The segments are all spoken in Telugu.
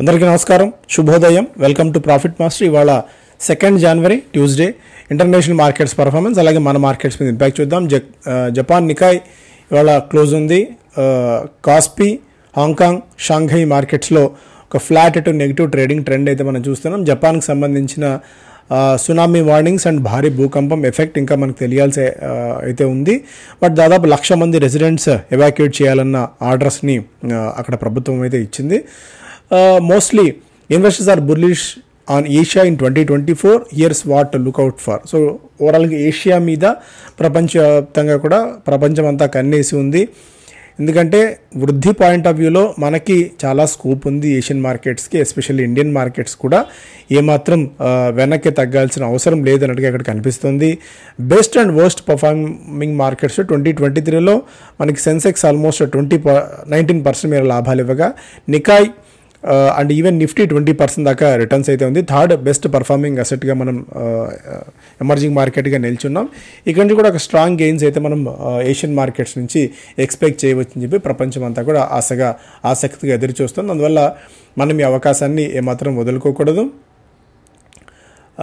అందరికీ నమస్కారం, శుభోదయం. Welcome to profit master. ఇవాళ 2 జనవరి ట్యూస్డే ఇంటర్నేషనల్ మార్కెట్స్ పర్ఫార్మెన్స్, అలాగే మన మార్కెట్స్ మీద ఇంపాక్ట్ చూద్దాం. జపాన్ నికాయ్ ఇవాళ క్లోజ్ ఉంది. కాస్పీ, హాంకాంగ్, షాంఘై మార్కెట్స్లో ఒక flat to negative trading trend అయితే మనం చూస్తున్నాం. జపాన్కి సంబంధించిన సునామీ వార్నింగ్స్ అండ్ భారీ భూకంపం ఎఫెక్ట్ ఇంకా మనకు తెలియాల్సి అయితే ఉంది. బట్ దాదాపు 1,00,000 మంది రెసిడెంట్స్ ఎవాక్యుయేట్ చేయాలన్న ఆర్డర్స్ని అక్కడ ప్రభుత్వం అయితే ఇచ్చింది. Mostly investors are bullish on Asia in 2024. Here's what to look out for. So ఓవరాల్గా ఏషియా మీద ప్రపంచవ్యాప్తంగా కూడా ప్రపంచం అంతా కన్నేసి ఉంది. ఎందుకంటే వృద్ధి పాయింట్ ఆఫ్ వ్యూలో మనకి చాలా స్కోప్ ఉంది ఏషియన్ మార్కెట్స్కి, ఎస్పెషల్లీ ఇండియన్ మార్కెట్స్ కూడా ఏమాత్రం వెనక్కి తగ్గాల్సిన అవసరం లేదన్నట్టుగా ఇక్కడ కనిపిస్తుంది. Best and worst performing markets 2023లో మనకి సెన్సెక్స్ ఆల్మోస్ట్ 19% మేర లాభాలు ఇవ్వగా, నికాయ్ అండ్ ఈవెన్ నిఫ్టీ 20% దాకా రిటర్న్స్ అయితే ఉంది. థర్డ్ బెస్ట్ పర్ఫార్మింగ్ అసెట్గా మనం ఎమర్జింగ్ మార్కెట్గా నిల్చున్నాం. ఇక్కడ నుంచి కూడా ఒక స్ట్రాంగ్ గెయిన్స్ అయితే మనం ఏషియన్ మార్కెట్స్ నుంచి ఎక్స్పెక్ట్ చేయవచ్చని చెప్పి ప్రపంచం అంతా కూడా ఆసక్తిగా ఎదురు చూస్తుంది. అందువల్ల మనం ఈ అవకాశాన్ని ఏమాత్రం వదులుకోకూడదు.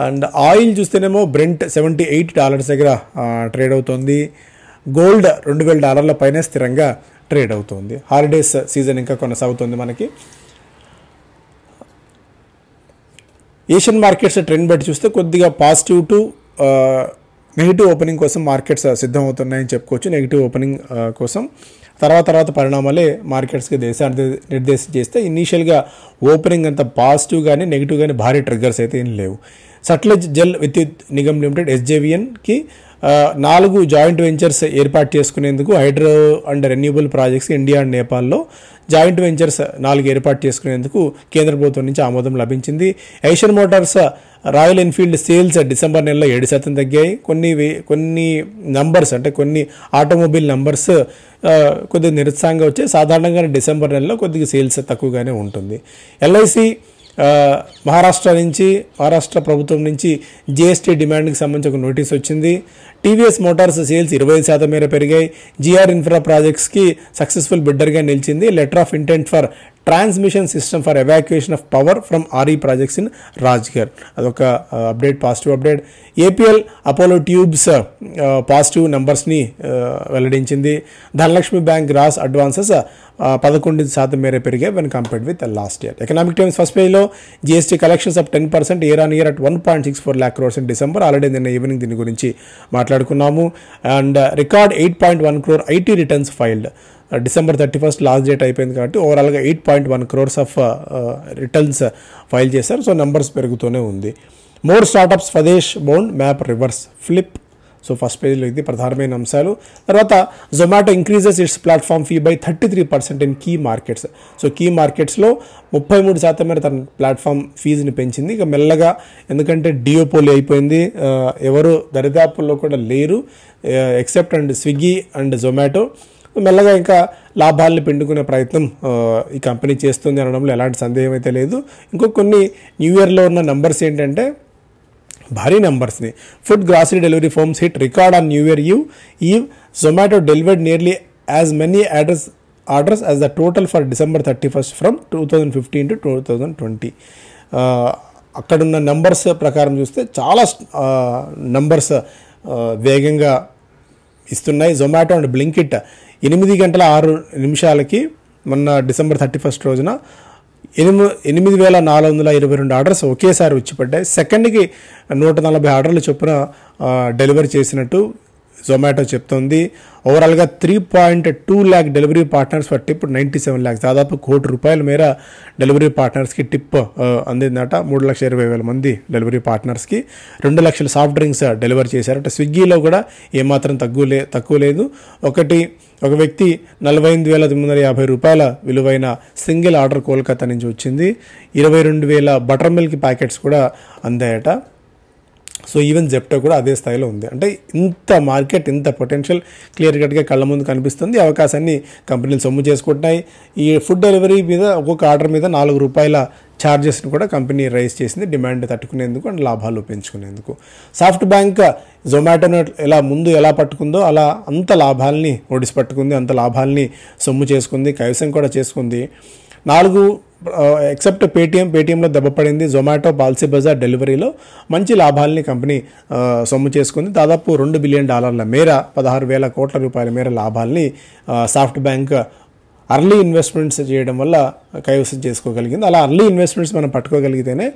అండ్ ఆయిల్ చూస్తేనేమో బ్రెంట్ $78 దగ్గర ట్రేడ్ అవుతుంది. గోల్డ్ $2,000 పైన స్థిరంగా ట్రేడ్ అవుతుంది. హాలిడేస్ సీజన్ ఇంకా కొనసాగుతుంది మనకి. ఏషియన్ మార్కెట్స్ ట్రెండ్ బట్టి చూస్తే కొద్దిగా పాజిటివ్ టు నెగిటివ్ ఓపెనింగ్ కోసం మార్కెట్స్ సిద్ధమవుతున్నాయని చెప్పుకోవచ్చు. నెగిటివ్ ఓపెనింగ్ కోసం తర్వాత పరిణామాలే మార్కెట్స్కి నిర్దేశం చేస్తే ఇనీషియల్గా ఓపెనింగ్ అంత పాజిటివ్ కానీ నెగిటివ్ కానీ భారీ ట్రిగ్గర్స్ అయితే ఏం లేవు. సట్లెజ్ జల్ విద్యుత్ నిగమ్ లిమిటెడ్ SJVNకి 4 జాయింట్ వెంచర్స్ ఏర్పాటు చేసుకునేందుకు hydro and renewable projects India and నేపాల్లో జాయింట్ వెంచర్స్ 4 ఏర్పాటు చేసుకునేందుకు కేంద్ర ప్రభుత్వం నుంచి ఆమోదం లభించింది. Eicher Motors royal Enfield sales December నెలలో 7% తగ్గాయి. కొన్ని నంబర్స్ అంటే కొన్ని ఆటోమొబైల్ నంబర్స్ కొద్దిగా నిరుత్సాహంగా వచ్చాయి. సాధారణంగా డిసెంబర్ నెలలో కొద్దిగా సేల్స్ తక్కువగానే ఉంటుంది. LIC మహారాష్ట్ర ప్రభుత్వం నుంచి GST డిమాండ్కి సంబంధించి ఒక నోటీస్ వచ్చింది. TVS మోటార్స్ సేల్స్ 25% మేర పెరిగాయి. GR ఇన్ఫ్రా ప్రాజెక్ట్స్కి సక్సెస్ఫుల్ బిడ్డర్గా నిలిచింది. Letter of intent for transmission system for evacuation of power from RE projects in Rajgarh, అదొక update, positive update. APL Apollo tubes positive నెంబర్స్ని వెల్లడించింది. ధనలక్ష్మి బ్యాంక్ గ్రాస్ అడ్వాన్సెస్ 11% మేర పెరిగాయి when compared with last year. Economic Times first పేజ్లో GST collections up 10% year on year at 1.64 lakh crores in December. Already నిన్న ఈవినింగ్ దీని గురించి మాట్లాడుకున్నాము. And record 8.1 crore IT returns filed. December 31st last date అయిపోయింది కాబట్టి ఓవరాల్గా 8.1 crores ఆఫ్ రిటర్న్స్ ఫైల్ చేశారు. సో నెంబర్స్ పెరుగుతూనే ఉంది. More startups swadesh bound map reverse flip. So first పేజ్లో ఇది ప్రధానమైన అంశాలు. తర్వాత Zomato increases its platform fee by 33% in key markets. So key మార్కెట్స్లో 33% మేర తన ప్లాట్ఫామ్ ఫీజుని పెంచింది. ఇక మెల్లగా, ఎందుకంటే డియోపోలి అయిపోయింది, ఎవరు దరిదాపుల్లో కూడా లేరు except and Swiggy and Zomato. మెల్లగా ఇంకా లాభాలను పిండుకునే ప్రయత్నం ఈ కంపెనీ చేస్తుంది అనడంలో ఎలాంటి సందేహం అయితే లేదు. కొన్ని న్యూ ఇయర్లో ఉన్న నంబర్స్ ఏంటంటే భారీ నెంబర్స్ని. Food grocery delivery firms hit record on new year eve. Zomato delivered nearly as many orders as the total for December 31st ఫ్రమ్ 2015 to 2020. అక్కడున్న నెంబర్స్ ప్రకారం చూస్తే చాలా నంబర్స్ వేగంగా ఇస్తున్నాయి. జొమాటో అండ్ బ్లింకిట్ 8 గంటల 6 నిమిషాలకి మొన్న December 31st రోజున 8,422 ఆర్డర్స్ ఒకేసారి వచ్చి పడ్డాయి. సెకండ్కి 140 ఆర్డర్లు చొప్పున డెలివరీ చేసినట్టు జొమాటో చెప్తోంది. ఓవరాల్గా 3.2 lakh delivery partners for tip 97 lakhs, దాదాపు ₹1 కోటి మేర డెలివరీ పార్ట్నర్స్కి టిప్ అందిందట. 3,20,000 మంది డెలివరీ పార్ట్నర్స్కి 2 లక్షల సాఫ్ట్ డ్రింక్స్ డెలివరీ చేశారట. స్విగ్గీలో కూడా ఏమాత్రం తక్కువ లేదు. ఒక వ్యక్తి ₹48,950 విలువైన సింగిల్ ఆర్డర్ కోల్కతా నుంచి వచ్చింది. 22,000 బటర్ మిల్క్ ప్యాకెట్స్ కూడా అందాయట. సో ఈవెన్ జెప్టో కూడా అదే స్థాయిలో ఉంది. అంటే ఇంత మార్కెట్, ఇంత పొటెన్షియల్ క్లియర్ కట్గా కళ్ళ ముందు కనిపిస్తుంది. అవకాశాన్ని కంపెనీలు సొమ్ము చేసుకుంటున్నాయి. ఈ ఫుడ్ డెలివరీ మీద ఒక్కొక్క ఆర్డర్ మీద ₹4 ఛార్జెస్ని కూడా కంపెనీ రైజ్ చేసింది, డిమాండ్ తట్టుకునేందుకు అండ్ లాభాలు పెంచుకునేందుకు. సాఫ్ట్ బ్యాంక్ జొమాటోను ఎలా పట్టుకుందో అలా అంత లాభాలని ఒడిసి పట్టుకుంది, అంత లాభాలని సొమ్ము చేసుకుంది, కైవసం కూడా చేసుకుంది. ఎక్సెప్ట్ పేటీఎంలో దెబ్బపడింది. జొమాటో, పాలసీ బజార్, డెలివరీలో మంచి లాభాలని కంపెనీ సొమ్ము చేసుకుంది. దాదాపు $2 బిలియన్ మేర 16,000 కోట్ల రూపాయల మేర లాభాలని సాఫ్ట్ బ్యాంక్ అర్లీ ఇన్వెస్ట్మెంట్స్ చేయడం వల్ల కైవసం చేసుకోగలిగింది. అలా అర్లీ ఇన్వెస్ట్మెంట్స్ మనం పట్టుకోగలిగితేనే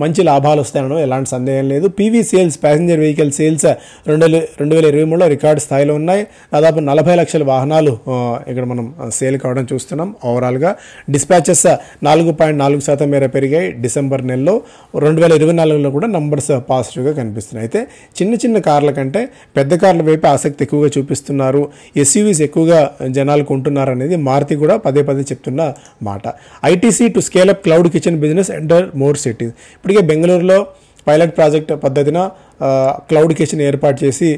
మంచి లాభాలు వస్తాయనో ఎలాంటి సందేహం లేదు. PV sales, passenger vehicle sales 2023లో రికార్డు స్థాయిలో ఉన్నాయి. దాదాపు 40 లక్షల వాహనాలు ఇక్కడ మనం సేల్ కావడం చూస్తున్నాం. ఓవరాల్గా డిస్పాచెస్ 4.4% మేర పెరిగాయి డిసెంబర్ నెలలో. 2024లో కూడా నంబర్స్ పాజిటివ్గా కనిపిస్తున్నాయి. అయితే చిన్న చిన్న కార్ల కంటే పెద్ద కార్ల వైపు ఆసక్తి ఎక్కువగా చూపిస్తున్నారు. ఎస్యూవీస్ ఎక్కువగా జనాలు కొంటున్నారు అనేది మారుతి కూడా పదే చెప్తున్న మాట. ITC to scale up cloud kitchen business enter more cities. ఇప్పటికే బెంగళూరులో పైలట్ ప్రాజెక్ట్ పద్ధతిన క్లౌడ్ కిచెన్ ఏర్పాటు చేసి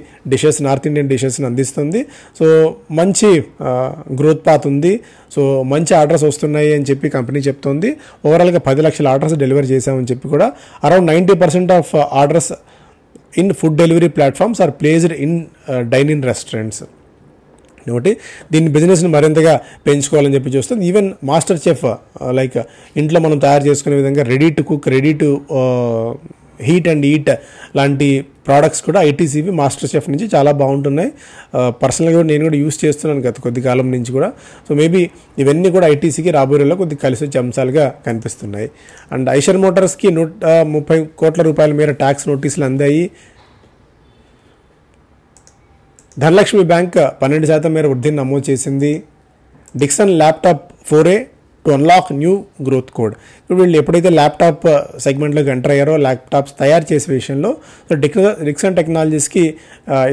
నార్త్ ఇండియన్ డిషెస్ని అందిస్తుంది. సో మంచి గ్రోత్ పాత్ ఉంది. సో మంచి ఆర్డర్స్ వస్తున్నాయి అని చెప్పి కంపెనీ చెప్తుంది. ఓవరాల్గా 10 లక్షల ఆర్డర్స్ డెలివరీ చేశామని చెప్పి కూడా around 90% of orders in food delivery platforms are placed in dine in restaurants. ఒకటి దీన్ని బిజినెస్ని మరింతగా పెంచుకోవాలని చెప్పి చూస్తుంది. ఈవెన్ మాస్టర్ చెఫ్ లైక్ ఇంట్లో మనం తయారు చేసుకునే విధంగా ready to cook, ready to heat and eat లాంటి ప్రోడక్ట్స్ కూడా ఐటీసీవి మాస్టర్ చెఫ్ నుంచి చాలా బాగుంటున్నాయి. పర్సనల్గా నేను కూడా యూస్ చేస్తున్నాను గత కొద్ది కాలం నుంచి కూడా. సో మేబీ ఇవన్నీ కూడా ఐటీసీకి రాబోయేలో కొద్దిగా కలిసి వచ్చే అంశాలుగా కనిపిస్తున్నాయి. అండ్ ఐషర్ మోటార్స్కి 130 కోట్ల రూపాయల మేర ట్యాక్స్ నోటీసులు అందాయి. ధనలక్ష్మి బ్యాంక్ 12% మేర వృద్ధిని నమోదు చేసింది. Dixon laptop 4A to unlock new growth code. ఇప్పుడు వీళ్ళు ఎప్పుడైతే ల్యాప్టాప్ సెగ్మెంట్లోకి ఎంటర్ అయ్యారో ల్యాప్టాప్స్ తయారు చేసే విషయంలో సో డిక్సన్ టెక్నాలజీస్కి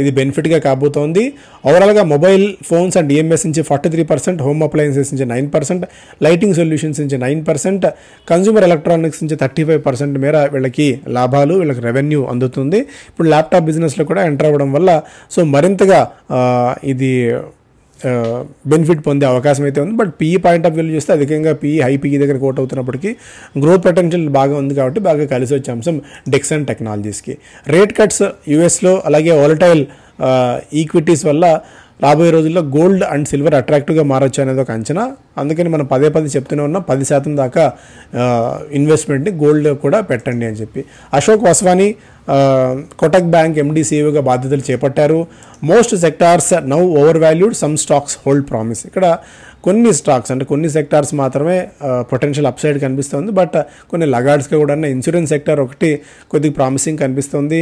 ఇది బెనిఫిట్గా కాబోతోంది. ఓవరాల్గా మొబైల్ ఫోన్స్ అండ్ ఈఎంఎస్ నుంచి 43%, హోమ్ అప్లయన్సెస్ నుంచి 9%, లైటింగ్ సొల్యూషన్స్ నుంచి 9%, కన్జ్యూమర్ ఎలక్ట్రానిక్స్ నుంచి 35% మేర వీళ్ళకి లాభాలు, వీళ్ళకి రెవెన్యూ అందుతుంది. ఇప్పుడు ల్యాప్టాప్ బిజినెస్లో కూడా ఎంటర్ అవ్వడం వల్ల సో మరింతగా ఇది బెనిఫిట్ పొందే అవకాశం అయితే ఉంది. బట్ పీఈ పాయింట్ ఆఫ్ వ్యూలో చూస్తే అధికంగా హై పీఈ దగ్గర కోట్ అవుతున్నప్పటికీ గ్రోత్ పొటెన్షియల్ బాగా ఉంది కాబట్టి బాగా కలిసి వచ్చే అంశం డిక్సన్ టెక్నాలజీస్కి. రేట్ కట్స్ యూఎస్లో అలాగే వాలటైల్ ఈక్విటీస్ వల్ల రాబోయే రోజుల్లో గోల్డ్ అండ్ సిల్వర్ అట్రాక్టివ్గా మారొచ్చు అనేది ఒక అంచనా. అందుకని మనం పదే చెప్తూనే ఉన్నాం 10% దాకా ఇన్వెస్ట్మెంట్ని గోల్డ్ కూడా పెట్టండి అని చెప్పి. అశోక్ వస్వానీ కోటక్ బ్యాంక్ ఎండీ సీఈఓగా బాధ్యతలు చేపట్టారు. Most sectors now over valued, some stocks hold promise. ఇక్కడ కొన్ని స్టాక్స్ అంటే కొన్ని సెక్టార్స్ మాత్రమే పొటెన్షియల్ అప్సైడ్ కనిపిస్తుంది. బట్ కొన్ని లగార్డ్స్గా కూడా ఇన్సూరెన్స్ సెక్టార్ ఒకటి కొద్దిగా ప్రామిసింగ్ కనిపిస్తుంది.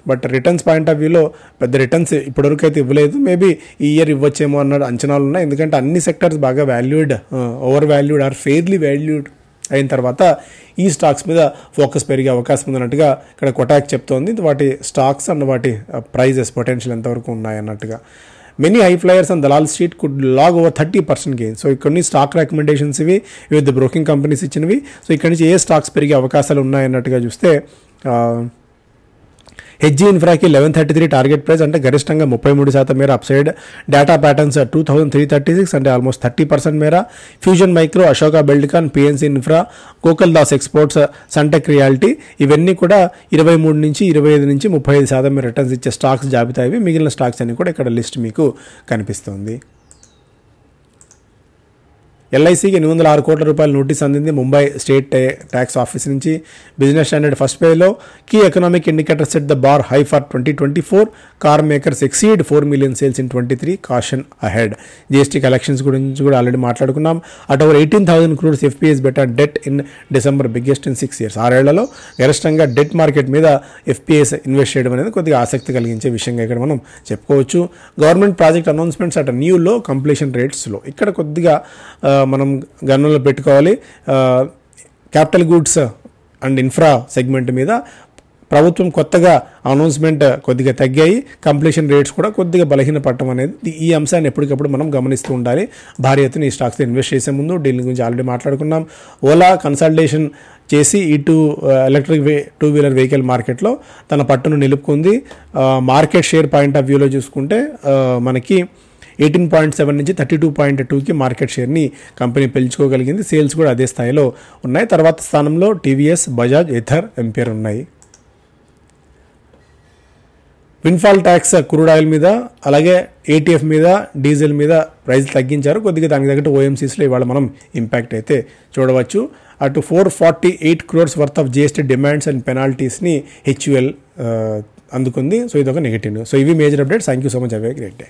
బట్ రిటర్న్స్ పాయింట్ ఆఫ్ వ్యూలో పెద్ద రిటర్న్స్ ఇప్పటివరకు అయితే ఇవ్వలేదు. మేబీ ఈ ఇయర్ ఇవ్వచ్చేమో అన్న అంచనాలు ఉన్నాయి. ఎందుకంటే అన్ని సెక్టార్స్ బాగా valued, over valued or fairly valued అయిన తర్వాత ఈ స్టాక్స్ మీద ఫోకస్ పెరిగే అవకాశం ఉందన్నట్టుగా ఇక్కడ కొటాక్ చెప్తోంది. వాటి స్టాక్స్ అండ్ వాటి ప్రైజెస్ పొటెన్షియల్ ఎంతవరకు ఉన్నాయన్నట్టుగా. Many high flyers and Dalal street could lag over 30% gain. So కొన్ని స్టాక్ రికమెండేషన్స్ ఇవి వివిధ బ్రోకింగ్ కంపెనీస్ ఇచ్చినవి. సో ఇక్కడ నుంచి ఏ స్టాక్స్ పెరిగే అవకాశాలు ఉన్నాయన్నట్టుగా చూస్తే హెచ్జీ ఇన్ఫ్రాకి 1133 టార్గెట్ ప్రైస్, అంటే గరిష్టంగా 33% మేర అప్సైడ్. డేటా ప్యాటర్న్స్ 2336 అంటే ఆల్మోస్ట్ 30% మేర. ఫ్యూజన్ మైక్రో, అశోకా బిల్డ్కాన్, పిఎన్సీ ఇన్ఫ్రా, గోకుల్ దాస్ ఎక్స్పోర్ట్స్, సన్టెక్ రియాలిటీ ఇవన్నీ కూడా 23 నుంచి 25 నుంచి 35% మేర రిటర్న్స్ ఇచ్చే స్టాక్స్ జాబితా ఇవి. మిగిలిన స్టాక్స్ అన్ని కూడా ఇక్కడ లిస్ట్ మీకు కనిపిస్తుంది. ఎల్ఐసికి 806 కోట్ల రూపాయల నోటీస్ అందింది ముంబై స్టేట్ ట్యాక్స్ ఆఫీస్ నుంచి. బిజినెస్ స్టాండర్డ్ ఫస్ట్ పేజ్లో key economic indicator set the bar high for 2024. Car makers exceed 4 million sales in 23, caution ahead. GST collections గురించి కూడా ఆల్రెడీ మాట్లాడుకున్నాం. At over 18,000 crores FPIs better debt in December, biggest in 6 years. 6 ఏళ్లలో గరిష్టంగా డెట్ మార్కెట్ మీద ఎఫ్పిఎస్ ఇన్వెస్ట్ చేయడం అనేది కొద్దిగా ఆసక్తి కలిగించే విషయంగా ఇక్కడ మనం చెప్పుకోవచ్చు. Government project announcements at new లో, కంప్లీషన్ రేట్స్లో ఇక్కడ కొద్దిగా మనం గణనలో పెట్టుకోవాలి. Capital goods and infra segment మీద ప్రభుత్వం కొత్తగా అనౌన్స్మెంట్ కొద్దిగా తగ్గాయి. కంప్లీషన్ రేట్స్ కూడా కొద్దిగా బలహీనపడటం అనేది ఈ అంశాన్ని ఎప్పటికప్పుడు మనం గమనిస్తూ ఉండాలి. భారీ ఎత్తున ఈ స్టాక్స్ ఇన్వెస్ట్ చేసే ముందు డీల్ గురించి ఆల్రెడీ మాట్లాడుకున్నాం. ఓలా కన్సల్టేషన్ చేసి ఇటు ఎలక్ట్రిక్ టూ వీలర్ వెహికల్ మార్కెట్లో తన పట్టును నిలుపుకుంది. మార్కెట్ షేర్ పాయింట్ ఆఫ్ వ్యూలో చూసుకుంటే మనకి 18.7 నుంచి 32.2కి మార్కెట్ షేర్ని కంపెనీ పెంచుకోగలిగింది. సేల్స్ కూడా అదే స్థాయిలో ఉన్నాయి. తర్వాత స్థానంలో టీవీఎస్, బజాజ్, ఎథర్, ఎంపీఆర్ ఉన్నాయి. విన్ఫాల్ ట్యాక్స్ క్రూడ్ ఆయిల్ మీద అలాగే ఏటీఎఫ్ మీద, డీజిల్ మీద ప్రైస్ తగ్గించారు కొద్దిగా. దానికి తగ్గట్టు ఓఎంసీస్లో ఇవాళ మనం ఇంపాక్ట్ అయితే చూడవచ్చు. అటు 448 crores worth of GST demands and పెనాల్టీస్ని హెచ్యుఎల్ అందుకుంది. సో ఇదొక నెగిటివ్ న్యూస్. సో ఇవి major updates. Thank you so much. Have a great day.